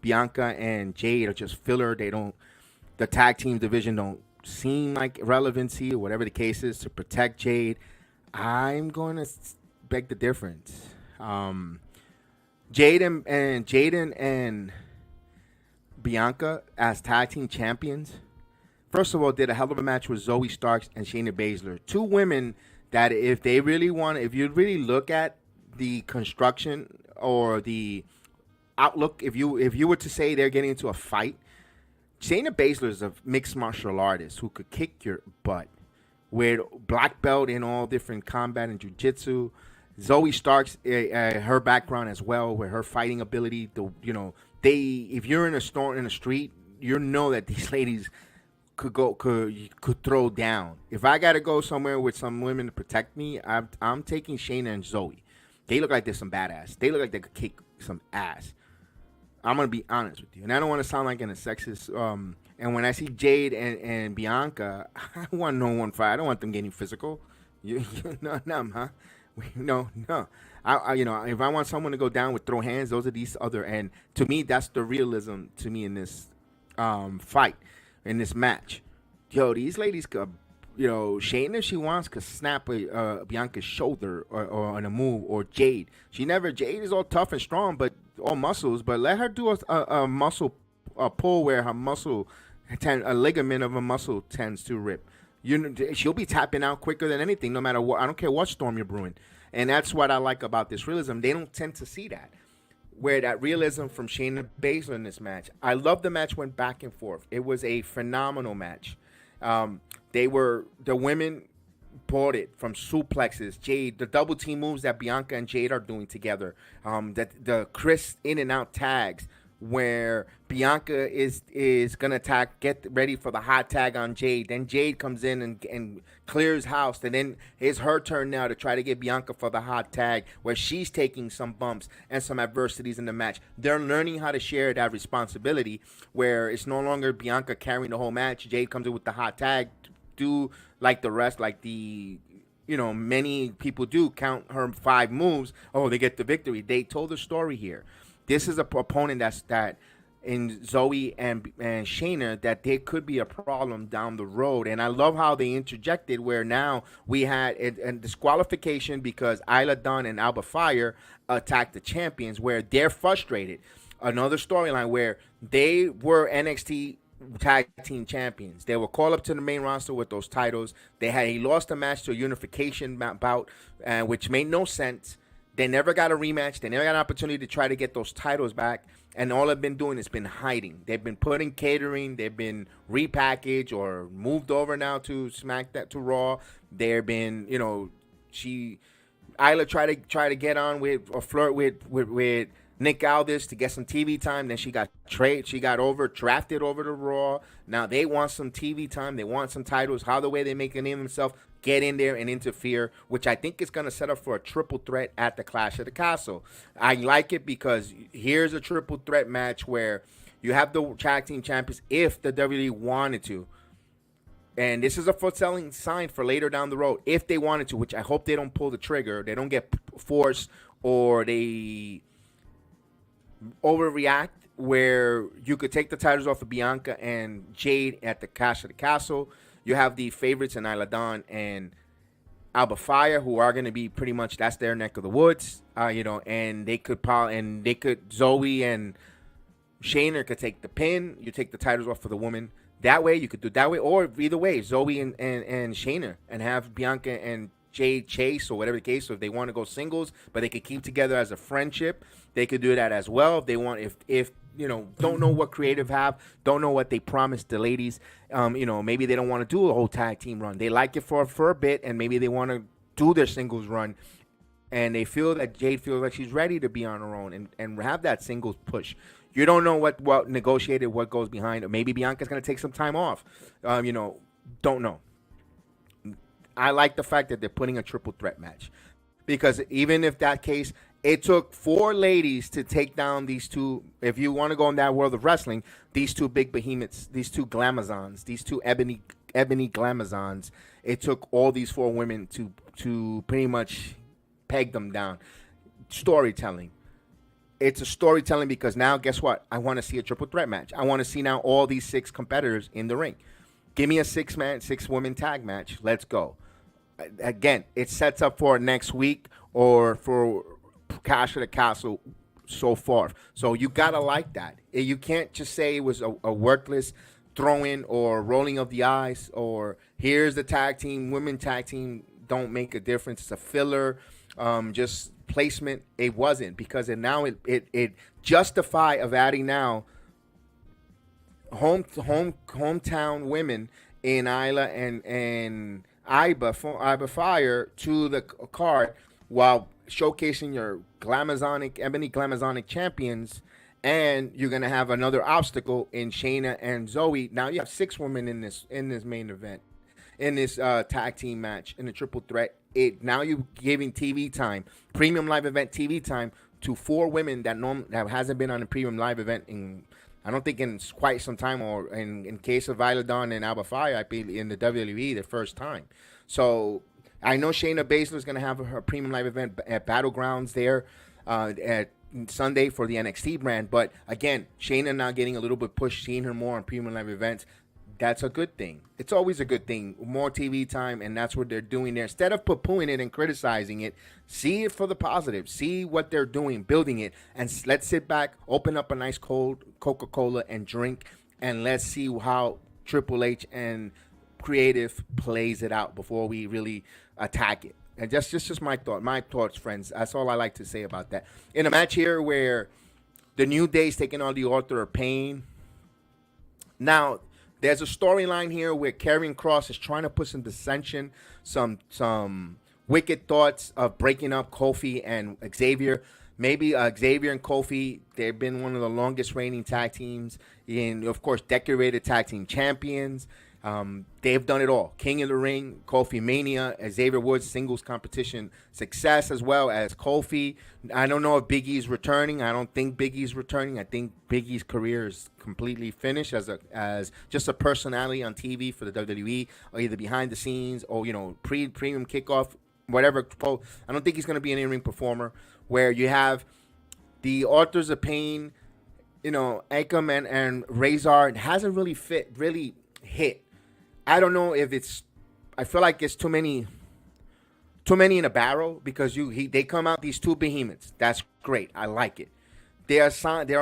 Bianca and Jade are just filler. The tag team division don't seem like relevancy or whatever the case is to protect Jade. I'm going to beg the difference. Jaden and Bianca as tag team champions, first of all, did a hell of a match with Zoe Starks and Shayna Baszler. 2 women that if you really look at the construction or the outlook, if you were to say they're getting into a fight, Shayna Baszler is a mixed martial artist who could kick your butt with black belt in all different combat and jiu-jitsu. Zoe Starks, her background as well, with her fighting ability, if you're in a street, you know that these ladies could throw down. If I gotta go somewhere with some women to protect me, I'm taking Shayna and Zoe. They look like they're some badass. They look like they could kick some ass. I'm going to be honest with you. And I don't want to sound like a sexist. And when I see Jade and Bianca, I want no one fight. I don't want them getting physical. No. If I want someone to go down with throw hands, those are these other. And to me, that's the realism to me in this fight, in this match. These ladies could... Shayna, if she wants, could snap Bianca's shoulder or on a move, or Jade. Jade is all tough and strong, but all muscles. But let her do a muscle pull where her a ligament of a muscle tends to rip. She'll be tapping out quicker than anything, no matter what. I don't care what storm you're brewing. And that's what I like about this realism. They don't tend to see that. Where that realism from Shayna Baszler in this match. I love the match went back and forth. It was a phenomenal match. The women bought it from suplexes, Jade, the double team moves that Bianca and Jade are doing together, the Chris in and out tags where Bianca is gonna attack, get ready for the hot tag on Jade. Then Jade comes in and clears house, and then it's her turn now to try to get Bianca for the hot tag, where she's taking some bumps and some adversities in the match. They're learning how to share that responsibility, where it's no longer Bianca carrying the whole match. Jade comes in with the hot tag, do like the rest, like many people do count her 5 moves. Oh, they get the victory. They told the story here. This is a opponent that in Zoe and Shayna that there could be a problem down the road. And I love how they interjected where now we had a disqualification because Isla Dawn and Alba Fire attacked the champions where they're frustrated. Another storyline where they were NXT tag team champions. They were called up to the main roster with those titles. He lost a match to a unification bout, which made no sense. They never got a rematch. They never got an opportunity to try to get those titles back. And all they've been doing is been hiding. They've been putting catering. They've been repackaged or moved over now to to Raw. They've been, Isla tried to get on with or flirt with Nick Aldis to get some TV time. Then she got drafted over to Raw. Now they want some TV time. They want some titles. How the way they make a name themselves, get in there and interfere, which I think is going to set up for a triple threat at the Clash of the Castle. I like it because here's a triple threat match where you have the tag team champions if the WWE wanted to. And this is a foot-selling sign for later down the road if they wanted to, which I hope they don't pull the trigger. They don't get forced or they overreact where you could take the titles off of Bianca and Jade at the Clash of the Castle. You have the favorites in Isla Dawn and Alba Fire, who are going to be pretty much that's their neck of the woods, and they could Zoe and Shayna could take the pin. You take the titles off for the woman. That way you could do it that way, or either way, Zoe and Shayna, and have Bianca and Jade chase or whatever the case. So if they want to go singles, but they could keep together as a friendship, they could do that as well. If they want, if don't know what creative have, don't know what they promised the ladies, maybe they don't want to do a whole tag team run. They like it for a bit, and maybe they want to do their singles run, and they feel that Jade feels like she's ready to be on her own and have that singles push. You don't know what negotiated, what goes behind it. Maybe Bianca's going to take some time off. Don't know. I like the fact that they're putting a triple threat match because even if that case, it took 4 ladies to take down these two. If you want to go in that world of wrestling, these 2 big behemoths, these 2 glamazons, these 2 ebony glamazons. It took all these 4 women to pretty much peg them down. Storytelling. It's a storytelling because now, guess what? I want to see a triple threat match. I want to see now all these 6 competitors in the ring. Give me a 6-woman tag match. Let's go. Again, it sets up for next week or for Clash of the Castle so forth. So you got to like that. You can't just say it was a worthless throw-in or rolling of the eyes or here's the tag team, women tag team don't make a difference. It's a filler, just placement. It wasn't because it justify of adding now hometown women in Isla and Iba Fire to the card while showcasing your ebony glamazonic champions, and you're gonna have another obstacle in Shayna and Zoe. Now you have 6 women in this main event, in this tag team match, in the triple threat. Now you're giving TV time, premium live event TV time to 4 women that hasn't been on a premium live event in I don't think in quite some time, or in case of Isla Dawn and Alba Fire, I believe in the WWE the first time. So I know Shayna Baszler is going to have her premium live event at Battlegrounds there at Sunday for the NXT brand. But again, Shayna now getting a little bit pushed, seeing her more on premium live events. That's a good thing. It's always a good thing. More TV time, and that's what they're doing there. Instead of poo-pooing it and criticizing it, see it for the positive. See what they're doing, building it, and let's sit back, open up a nice cold Coca-Cola and drink, and let's see how Triple H and creative plays it out before we really attack it. And just my thoughts, friends. That's all I like to say about that. In a match here where the New Day's taking on the Author of Pain. Now, there's a storyline here where Karrion Kross is trying to put some dissension, some wicked thoughts of breaking up Kofi and Xavier. Maybe Xavier and Kofi, they've been one of the longest reigning tag teams, and of course, decorated tag team champions. They've done it all. King of the Ring, Kofi Mania, Xavier Woods singles competition success, as well as Kofi. I don't know if Big E's returning. I don't think Big E's returning. I think Big E's career is completely finished as just a personality on TV for the WWE, or either behind the scenes or premium kickoff, whatever. I don't think he's going to be an in-ring performer. Where you have the Authors of Pain, Akam and Razor, it hasn't really hit. I don't know if I feel like it's too many in a barrel, because they come out, these two behemoths. That's great. I like it. They're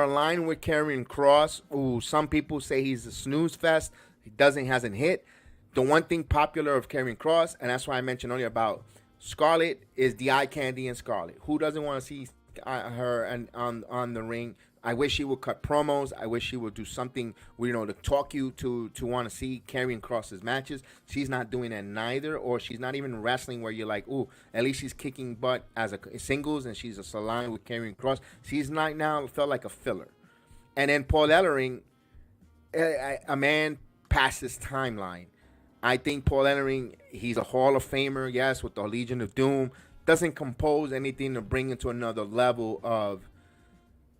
aligned with Karrion Kross, who some people say he's a snooze fest. He hasn't hit. The one thing popular of Karrion Kross, and that's why I mentioned earlier about Scarlett, is the eye candy in Scarlett. Who doesn't want to see her on the ring? I wish she would cut promos. I wish she would do something, to talk you to want to see Karrion Kross's matches. She's not doing that neither, or she's not even wrestling where you're like, ooh, at least she's kicking butt as a singles and she's aligned with Karrion Kross. She's not now, felt like a filler. And then Paul Ellering, a man past his timeline. I think Paul Ellering, he's a Hall of Famer, yes, with the Legion of Doom. Doesn't compose anything to bring it to another level of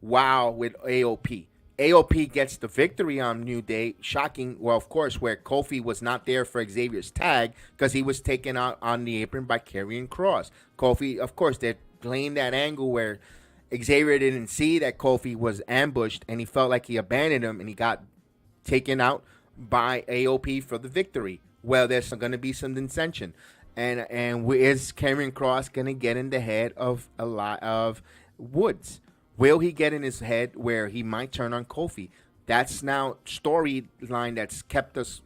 wow with AOP. AOP gets the victory on New Day. Shocking. Well, of course, where Kofi was not there for Xavier's tag because he was taken out on the apron by Karrion Kross. Kofi, of course, they're playing that angle where Xavier didn't see that Kofi was ambushed and he felt like he abandoned him and he got taken out by AOP for the victory. Well, there's going to be some dissension. And is Karrion Kross going to get in the head of a lot of Woods? Will he get in his head where he might turn on Kofi? That's now storyline that's kept us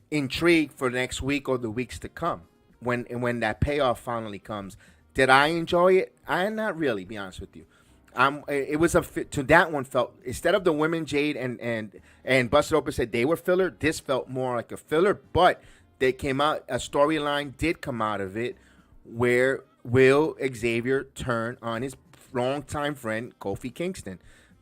intrigued for next week or the weeks to come. When that payoff finally comes, did I enjoy it? I not really, be honest with you. It was to that one felt, instead of the women Jade and Busted Open said they were filler, this felt more like a filler. But they came out, a storyline did come out of it, where will Xavier turn on his longtime friend Kofi Kingston?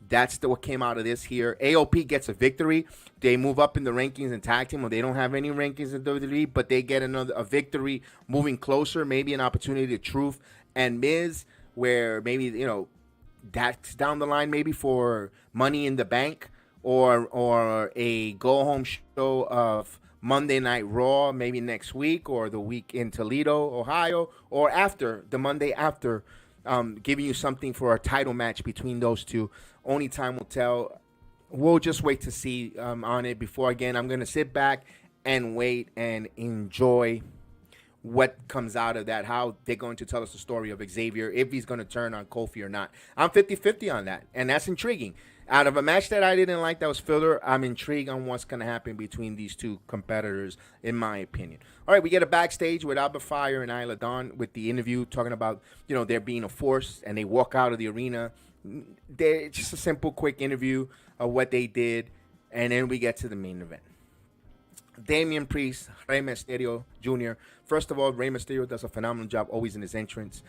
That's what came out of this here. AOP gets a victory. They move up in the rankings and tag team, or they don't have any rankings in WWE, but they get a victory, moving closer, maybe an opportunity to Truth and Miz, where maybe that's down the line, maybe for Money in the Bank or a go home show of Monday Night Raw, maybe next week or the week in Toledo, Ohio, or after the Monday after. Giving you something for a title match between those two. Only time will tell. We'll just wait to see on it before, again, I'm going to sit back and wait and enjoy what comes out of that, how they're going to tell us the story of Xavier, if he's going to turn on Kofi or not. I'm 50-50 on that, and that's intriguing. Out of a match that I didn't like that was filler, I'm intrigued on what's going to happen between these two competitors, in my opinion. All right, we get a backstage with Alba Fire and Isla Dawn with the interview talking about, there being a force, and they walk out of the arena. It's just a simple, quick interview of what they did, and then we get to the main event. Damian Priest, Rey Mysterio Jr. First of all, Rey Mysterio does a phenomenal job always in his entrance,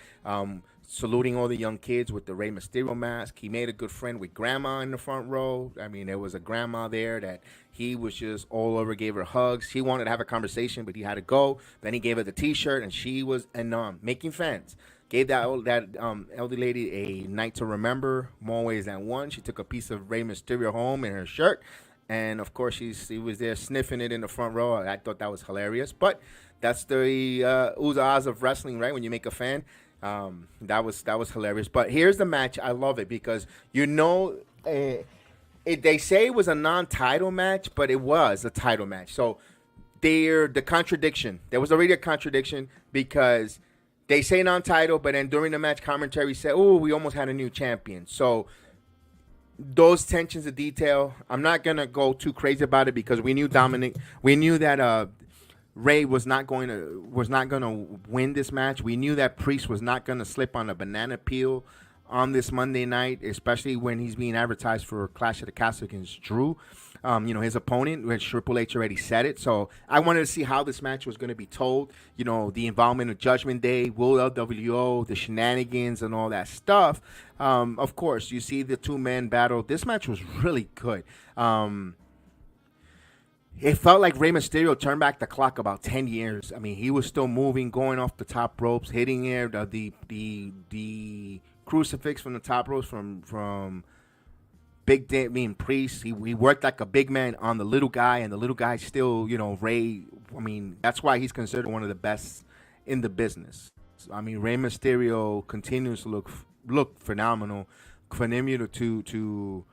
saluting all the young kids with the Rey Mysterio mask. He made a good friend with Grandma in the front row. I mean, there was a grandma there that he was just all over, gave her hugs. She wanted to have a conversation, but he had to go. Then he gave her the T-shirt, and she was making fans. Gave that elderly lady a night to remember, more ways than one. She took a piece of Rey Mysterio home in her shirt. And, of course, she was there sniffing it in the front row. I thought that was hilarious. But that's the oohs of wrestling, right, when you make a fan. That was hilarious. But here's the match. I love it because, they say it was a non-title match, but it was a title match. So the contradiction. There was already a contradiction because they say non-title, but then during the match, commentary said, oh, we almost had a new champion. So those tensions of detail, I'm not going to go too crazy about it because we knew that Ray was not going to win this match. We knew that Priest was not going to slip on a banana peel on this Monday night, especially when he's being advertised for Clash of the Castle against Drew. His opponent, which Triple H already said it. So I wanted to see how this match was going to be told. The involvement of Judgment Day, Will LWO, the shenanigans, and all that stuff. Of course, you see the two-man battle. This match was really good. It felt like Rey Mysterio turned back the clock about 10 years. I mean, he was still moving, going off the top ropes, hitting it, the crucifix from the top ropes from Big Damian Priest. He worked like a big man on the little guy, and the little guy still, Rey. I mean, that's why he's considered one of the best in the business. I mean, Rey Mysterio continues to look phenomenal. For him to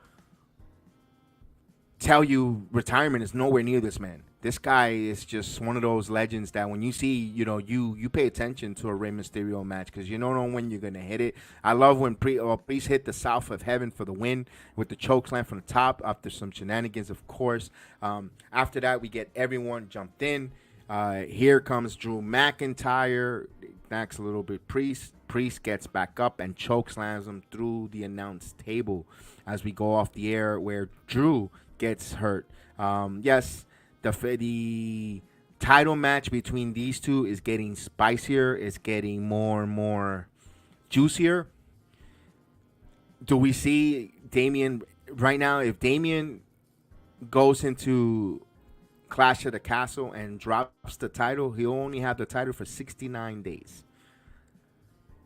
tell you retirement is nowhere near this man. This guy is just one of those legends that when you see, you pay attention to a Rey Mysterio match because you don't know when you're going to hit it. I love when Priest hit the South of Heaven for the win with the chokeslam from the top after some shenanigans, of course. After that, we get everyone jumped in. Here comes Drew McIntyre. Knocks a little bit Priest. Priest gets back up and chokeslams him through the announce table as we go off the air where Drew gets hurt. Yes, the title match between these two is getting spicier. It's getting more and more juicier. Do we see Damian right now? If Damian goes into Clash of the Castle and drops the title, he'll only have the title for 69 days.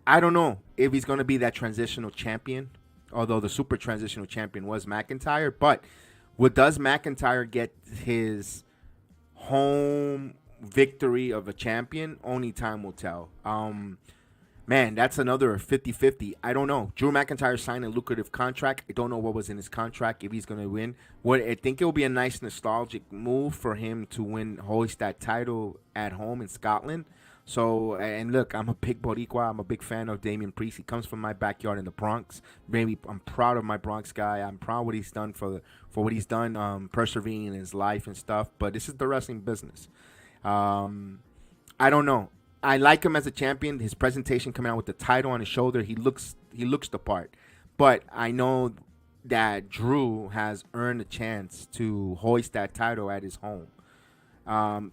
I don't know if he's going to be that transitional champion, although the super transitional champion was McIntyre. But does McIntyre get his home victory of a champion? Only time will tell. Man, that's another 50-50. I don't know. Drew McIntyre signed a lucrative contract. I don't know what was in his contract if he's going to win. I think it will be a nice nostalgic move for him to hoist that title at home in Scotland. So, and look, I'm a big Boricua. I'm a big fan of Damian Priest. He comes from my backyard in the Bronx. Maybe I'm proud of my Bronx guy. I'm proud of what he's done for what he's done, persevering in his life and stuff. But this is the wrestling business. I don't know. I like him as a champion. His presentation coming out with the title on his shoulder, he looks the part. But I know that Drew has earned a chance to hoist that title at his home.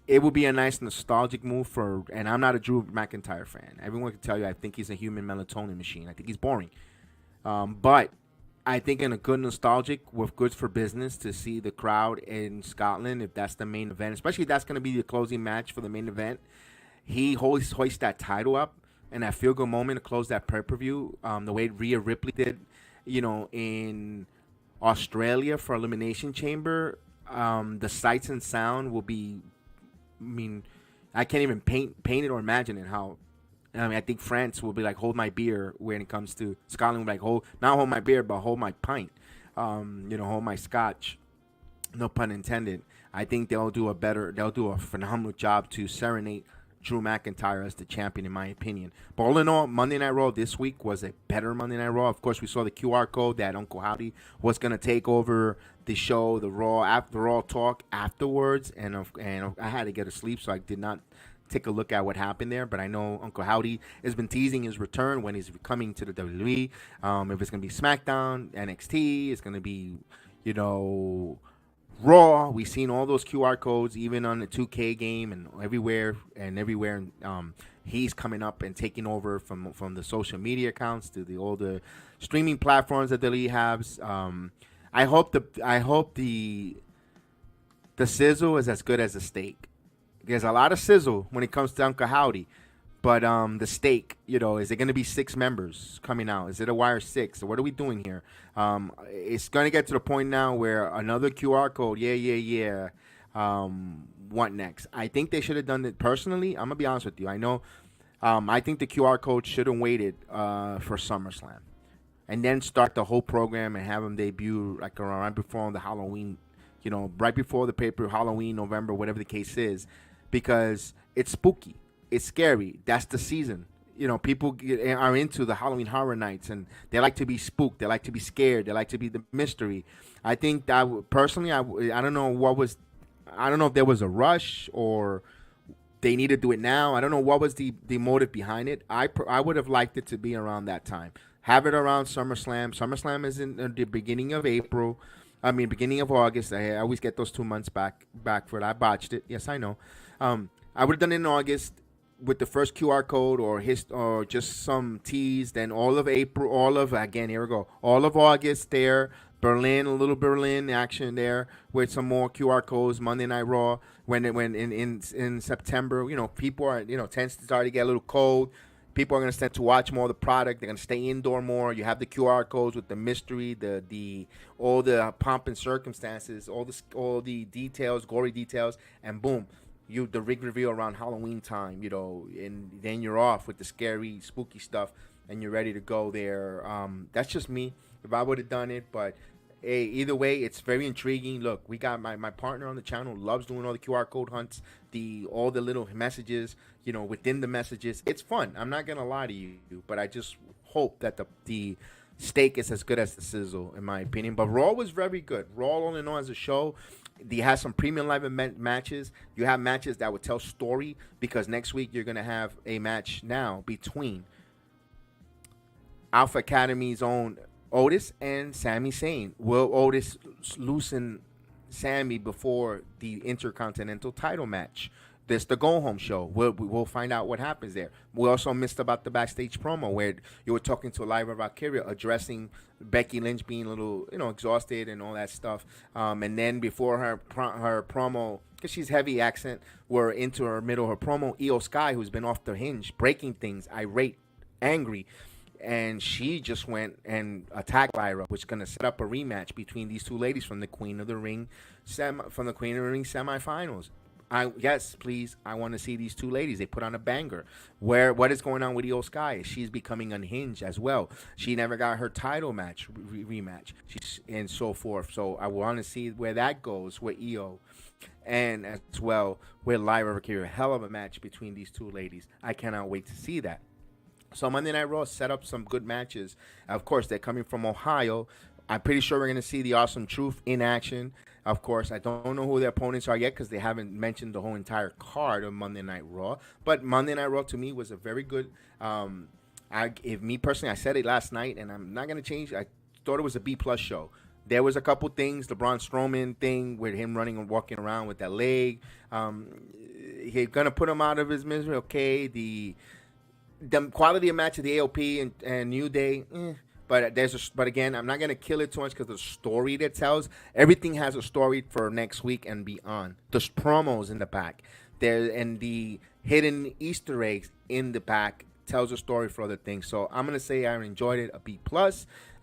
It would be a nice nostalgic move and I'm not a Drew McIntyre fan. Everyone can tell you I think he's a human melatonin machine. I think he's boring. But I think in a good nostalgic with good for business to see the crowd in Scotland, if that's the main event, especially if that's going to be the closing match for the main event, he hoists that title up and that feel-good moment to close that pay-per-view, the way Rhea Ripley did, in Australia for Elimination Chamber. The sights and sound will be, I can't even paint it or imagine it. I think France will be like, hold my beer when it comes to Scotland. Will be like, not hold my beer, but hold my pint. Hold my scotch. No pun intended. I think they'll do a phenomenal job to serenade Drew McIntyre as the champion, in my opinion. But all in all, Monday Night Raw this week was a better Monday Night Raw. Of course, we saw the QR code that Uncle Howdy was going to take over the show, the Raw talk afterwards, and I had to get to sleep, so I did not take a look at what happened there. But I know Uncle Howdy has been teasing his return when he's coming to the WWE. If it's going to be SmackDown, NXT, it's going to be, Raw. We've seen all those QR codes, even on the 2K game and everywhere. He's coming up and taking over from the social media accounts to all the streaming platforms that the league has. I hope the sizzle is as good as the steak. There's a lot of sizzle when it comes to Uncle Howdy. But the steak, is it going to be 6 members coming out? Is it a wire 6? What are we doing here? It's going to get to the point now where another QR code, what next? I think they should have done it personally. I'm going to be honest with you. I know I think the QR code should have waited for SummerSlam and then start the whole program and have them debut like around right before the Halloween, right before the paper, Halloween, November, whatever the case is, because it's spooky. It's scary. That's the season. People are into the Halloween Horror Nights, and they like to be spooked. They like to be scared. They like to be the mystery. I think that personally, I don't know I don't know if there was a rush or they need to do it now. I don't know what was the motive behind it. I would have liked it to be around that time. Have it around SummerSlam. SummerSlam is in the beginning of April. Beginning of August. I always get those 2 months back for it. I botched it. Yes, I know. I would have done it in August with the first QR code or just some tease. Then all of April, all of August there, Berlin, a little Berlin action there with some more QR codes. Monday Night Raw when in September, people are tends to start to get a little cold. People are going to tend to watch more of the product. They're going to stay indoor more. You have the QR codes with the mystery, the all the pomp and circumstances, all the details, gory details, and boom, the rig reveal around Halloween time, and then you're off with the scary, spooky stuff, and you're ready to go there. That's just me. If I would have done it, but hey, either way, it's very intriguing. Look, we got my partner on the channel who loves doing all the QR code hunts, all the little messages, within the messages. It's fun. I'm not gonna lie to you, but I just hope that the steak is as good as the sizzle, in my opinion. But Raw was very good. Raw, all in all, as a show, they have some premium live event matches. You have matches that would tell story, because next week you're gonna have a match now between Alpha Academy's own Otis and Sami Zayn. Will Otis loosen Sami before the Intercontinental title match? This the go home show. We'll find out what happens there. We also missed about the backstage promo where you were talking to Lyra Valkyria, addressing Becky Lynch being a little exhausted and all that stuff. And then before her promo, because she's heavy accent, we're into her middle of her promo. Io Sky, who's been off the hinge, breaking things, irate, angry. And she just went and attacked Lyra, which is going to set up a rematch between these two ladies from the Queen of the Ring semifinals. Yes, please. I want to see these two ladies. They put on a banger. What is going on with Io Sky? She's becoming unhinged as well. She never got her title match rematch, and so forth. So I want to see where that goes with Io, and as well with Lyra Valkyria. Hell of a match between these two ladies. I cannot wait to see that. So Monday Night Raw set up some good matches. Of course, they're coming from Ohio. I'm pretty sure we're going to see the Awesome Truth in action. Of course, I don't know who their opponents are yet because they haven't mentioned the whole entire card of Monday Night Raw. But Monday Night Raw, to me, was a very good... if me personally, I said it last night, and I'm not going to change. I thought it was a B-plus show. There was a couple things, the Braun Strowman thing with him running and walking around with that leg. He's going to put him out of his misery. Okay, the quality of match of the AOP and New Day, but again, I'm not gonna kill it too much because the story that tells, everything has a story for next week and beyond. There's promos in the back there, and the hidden Easter eggs in the back tells a story for other things. So I'm gonna say I enjoyed it, a B+.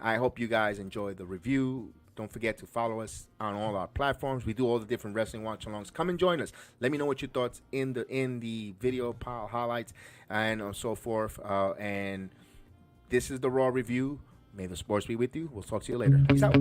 I hope you guys enjoyed the review. Don't forget to follow us on all our platforms. We do all the different wrestling watch-alongs. Come and join us. Let me know what your thoughts in the video highlights and so forth. And this is the Raw review. May the sports be with you. We'll talk to you later. Peace out.